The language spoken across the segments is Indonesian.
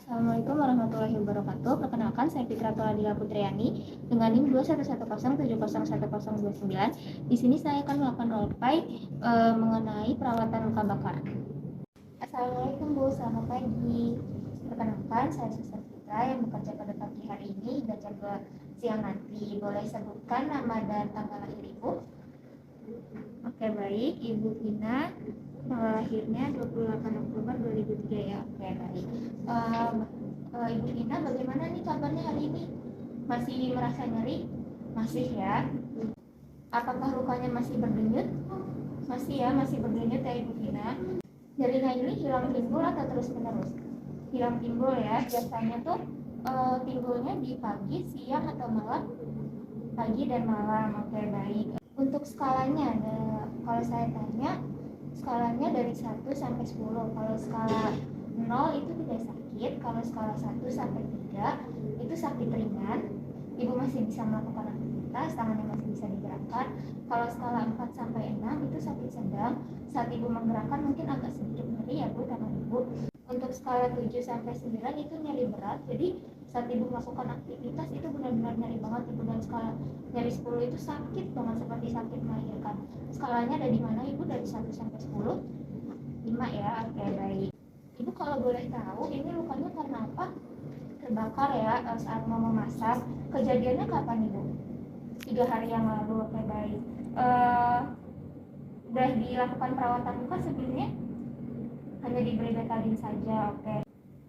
Assalamualaikum warahmatullahi wabarakatuh. Perkenalkan, saya Fitratul Adila Putriani dengan NIM 21107011029. Di sini saya akan melakukan roleplay mengenai perawatan luka bakar. Assalamualaikum Bu, selamat pagi. Perkenalkan, saya Suster Fitra yang bekerja pada pagi hari ini hingga jam 2 siang nanti. Boleh sebutkan nama dan tanggal lahir Ibu? Oke, baik. Ibu Vina, tanggal lahirnya 28 Oktober 2003 ya. Oke, baik. Ibu Vina, bagaimana nih kabarnya hari ini? Masih merasa nyeri? Masih ya. Apakah lukanya masih berdenyut? Masih ya, masih berdenyut ya Ibu Vina. Nyerinya ini hilang timbul atau terus menerus? Hilang timbul ya. Biasanya tuh timbulnya di pagi, siang atau malam? Pagi dan malam. Oke, baik. Untuk skalanya, kalau saya tanya, skalanya dari 1 sampai 10. Kalau skala 0 itu tidak sakit, kalau skala 1 sampai 3 itu sakit ringan. Ibu masih bisa melakukan aktivitas, tangannya masih bisa digerakkan. Kalau skala 4 sampai 6 itu sakit sedang. Saat Ibu menggerakkan mungkin agak sedikit nyeri ya Bu, tangan Ibu. Untuk skala 7 sampai 9 itu nyeri berat. Jadi saat Ibu melakukan aktivitas itu benar-benar nyeri banget Ibu. Dan skala nyeri 10 itu sakit banget, seperti sakit melahirkan. Skalanya ada di mana Ibu, dari 1 sampai 10? 5 ya. Oke, baik. Ibu kalau boleh tahu ini lukanya karena apa? Terbakar ya saat mau memasak. Kejadiannya kapan Ibu? 3 hari yang lalu. Oke, baik. Udah dilakukan perawatan luka sebelumnya? Hanya diberi betadine saja. Oke.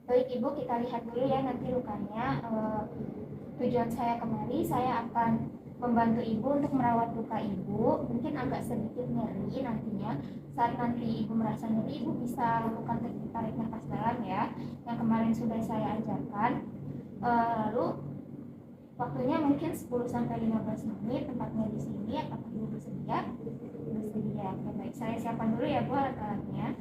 Baik Ibu, kita lihat dulu ya nanti lukanya. Tujuan saya kemari, saya akan membantu Ibu untuk merawat luka Ibu. Mungkin agak sedikit nyeri nantinya. Saat nanti Ibu merasa nyeri, Ibu bisa lakukan teknik tarik nafas dalam ya, yang kemarin sudah saya ajarkan. Lalu waktunya mungkin 10-15 menit, tempatnya di sini. Apakah Ibu bersedia? Bersedia. Oke, baik. Saya siapkan dulu ya Bu alat-alatnya.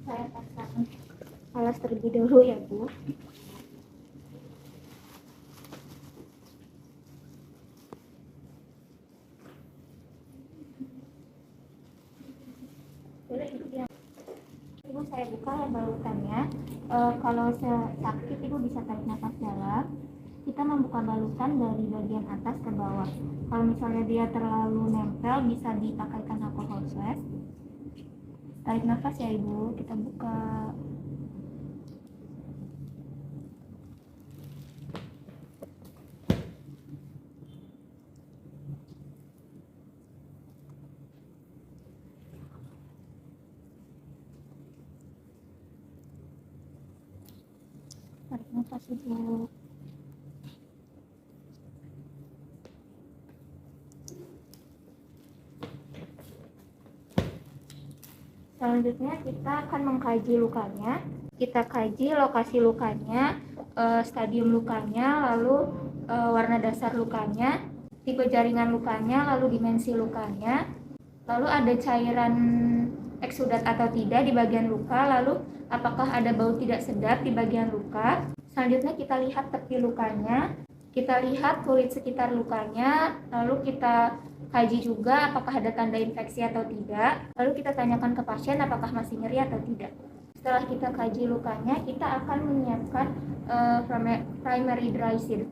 Saya pasang alas terlebih dahulu ya Bu. Boleh Ibu, saya buka balutannya. Kalau sakit Ibu bisa tarik nafas dalam. Kita membuka balutan dari bagian atas ke bawah. Kalau misalnya dia terlalu nempel, bisa dipakaikan alkohol swab. Tarik nafas ya Ibu, kita buka. Tarik nafas Ibu. Selanjutnya kita akan mengkaji lukanya. Kita kaji lokasi lukanya, stadium lukanya, lalu warna dasar lukanya, tipe jaringan lukanya, lalu dimensi lukanya, lalu ada cairan eksudat atau tidak di bagian luka, lalu apakah ada bau tidak sedap di bagian luka. Selanjutnya kita lihat tepi lukanya, kita lihat kulit sekitar lukanya, lalu kita kaji juga apakah ada tanda infeksi atau tidak. Lalu kita tanyakan ke pasien apakah masih nyeri atau tidak. Setelah kita kaji lukanya, kita akan menyiapkan primary dry seed.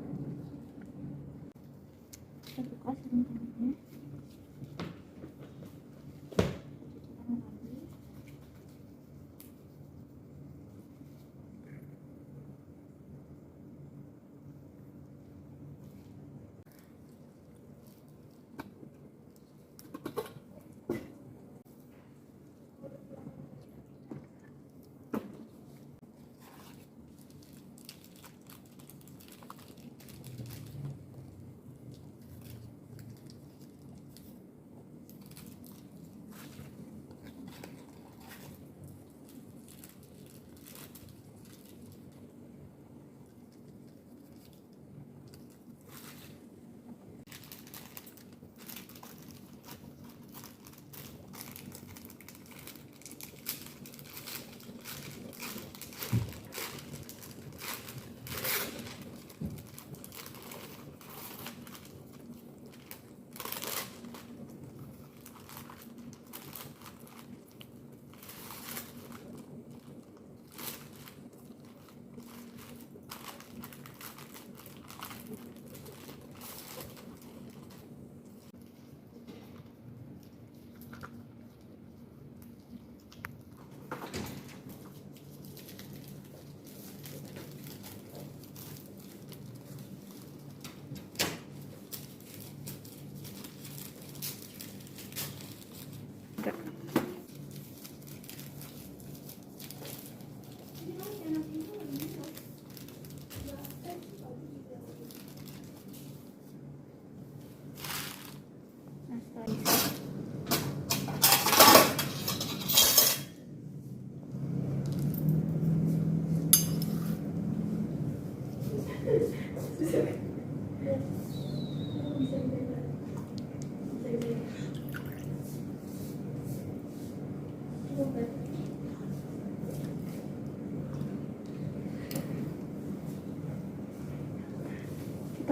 Kita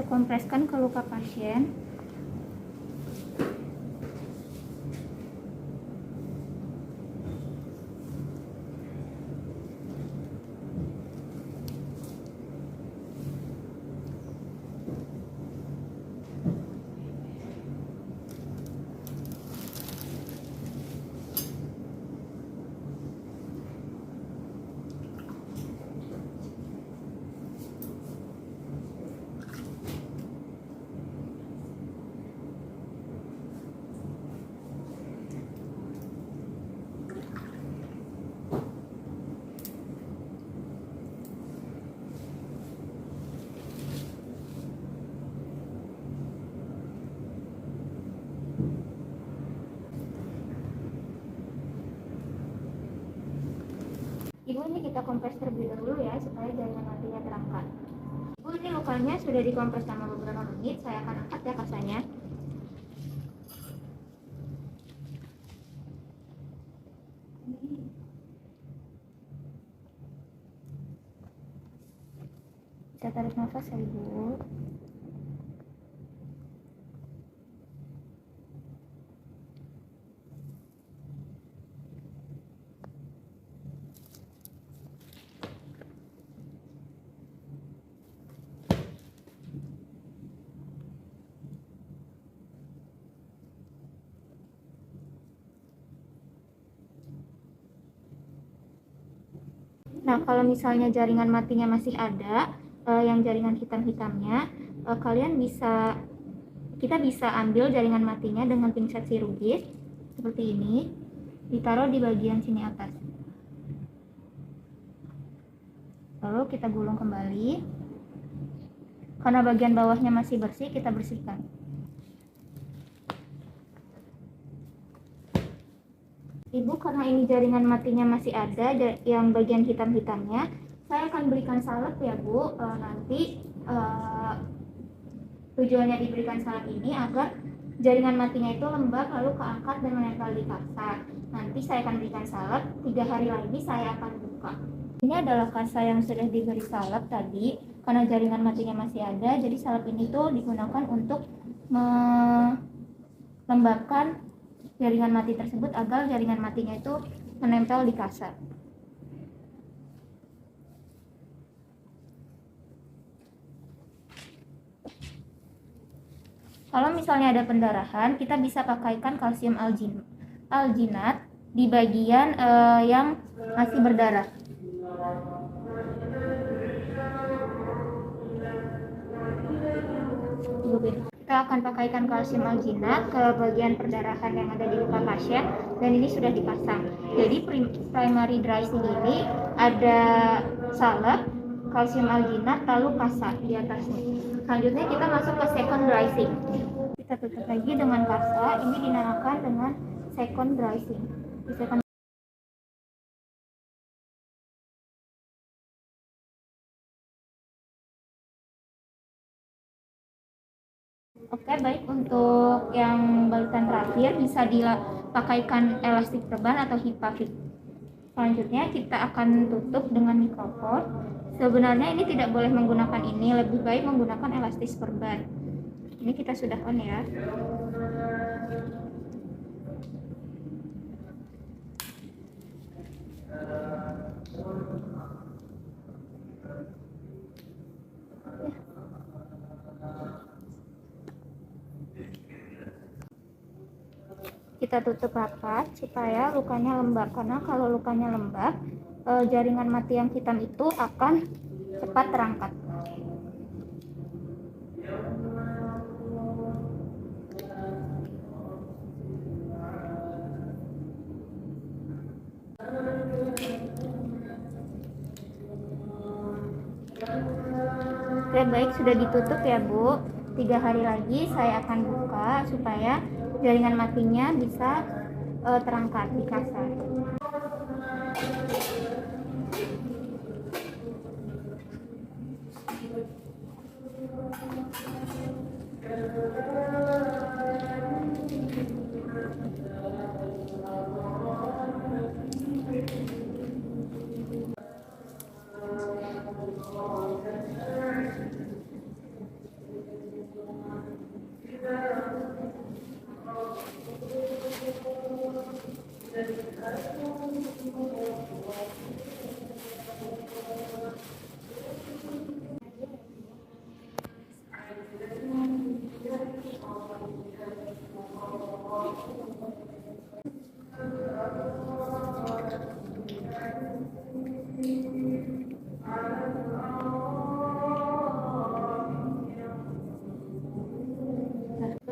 kompreskan ke luka pasien. Ibu, ini kita kompres terlebih dahulu ya, supaya jaringan matinya terangkat. Ibu, ini lukanya sudah dikompres selama beberapa menit. Saya akan angkat ya kasanya. Bisa tarik nafas ya Ibu. Nah, kalau misalnya jaringan matinya masih ada, yang jaringan hitam-hitamnya, kita bisa ambil jaringan matinya dengan pinset chirurgis seperti ini, ditaruh di bagian sini atas. Lalu kita gulung kembali. Karena bagian bawahnya masih bersih, kita bersihkan. Ibu, karena ini jaringan matinya masih ada, yang bagian hitam-hitamnya, saya akan berikan salep ya Bu. Nanti tujuannya diberikan salep ini agar jaringan matinya itu lembab lalu keangkat dan menempel di kasa. Nanti saya akan berikan salep, 3 hari lagi saya akan buka. Ini adalah kasa yang sudah diberi salep tadi. Karena jaringan matinya masih ada, jadi salep ini tuh digunakan untuk melembabkan jaringan mati tersebut agar jaringan matinya itu menempel di kasa. Kalau misalnya ada pendarahan, kita bisa pakaikan kalsium alginat di bagian yang masih berdarah. Kita akan pakaikan kalsium alginat ke bagian perdarahan yang ada di luka pasien, dan ini sudah dipasang. Jadi primary dressing ini ada salep, kalsium alginat, lalu kasa di atasnya. Selanjutnya kita masuk ke second dressing. Kita tutup lagi dengan kasa. Ini dinamakan dengan second dressing. Oke, baik, untuk yang balutan terakhir bisa dipakaikan elastik perban atau HIPA fix. Selanjutnya kita akan tutup dengan mikrofon. Sebenarnya ini tidak boleh menggunakan ini, lebih baik menggunakan elastis perban. Ini kita sudah on ya. Kita tutup rapat supaya lukanya lembab, karena kalau lukanya lembab, jaringan mati yang hitam itu akan cepat terangkat. Oke, baik, sudah ditutup ya Bu. 3 hari lagi saya akan buka supaya jaringan matinya bisa terangkat di kasa. Terus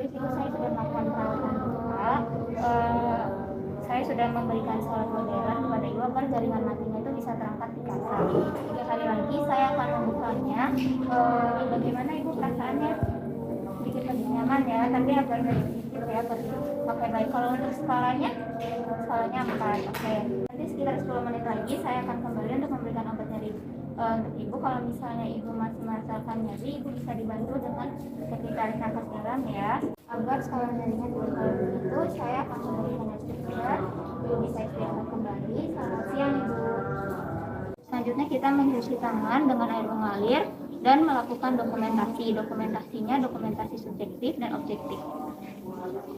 itu saya sudah melakukan perawatan luka. Saya sudah memberikan sholat modern kepada ibu agar jaringan matinya itu bisa terangkat di kasar. 3 hari lagi saya akan membukanya. Bagaimana ibu perasaannya? Sedikit lebih nyaman ya, tapi agak sedikit ya, pakai baik. Kalau untuk skalanya 4. Oke. Nanti sekitar 10 menit lagi saya akan kembali untuk memberikan obat nyeri untuk ibu. Kalau misalnya ibu masih merasakan nyeri, ibu bisa dibantu dengan teknik tarik nafas dalam ya, agar skala nyerinya turun. Kalau begitu saya akan memberikan stiker. Ibu bisa istirahat kembali. Selamat siang ibu. Selanjutnya kita mencuci tangan dengan air mengalir dan melakukan dokumentasi. Dokumentasinya dokumentasi subjektif dan objektif.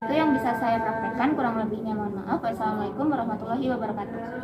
Itu yang bisa saya praktekkan, kurang lebihnya mohon maaf. Wassalamualaikum warahmatullahi wabarakatuh.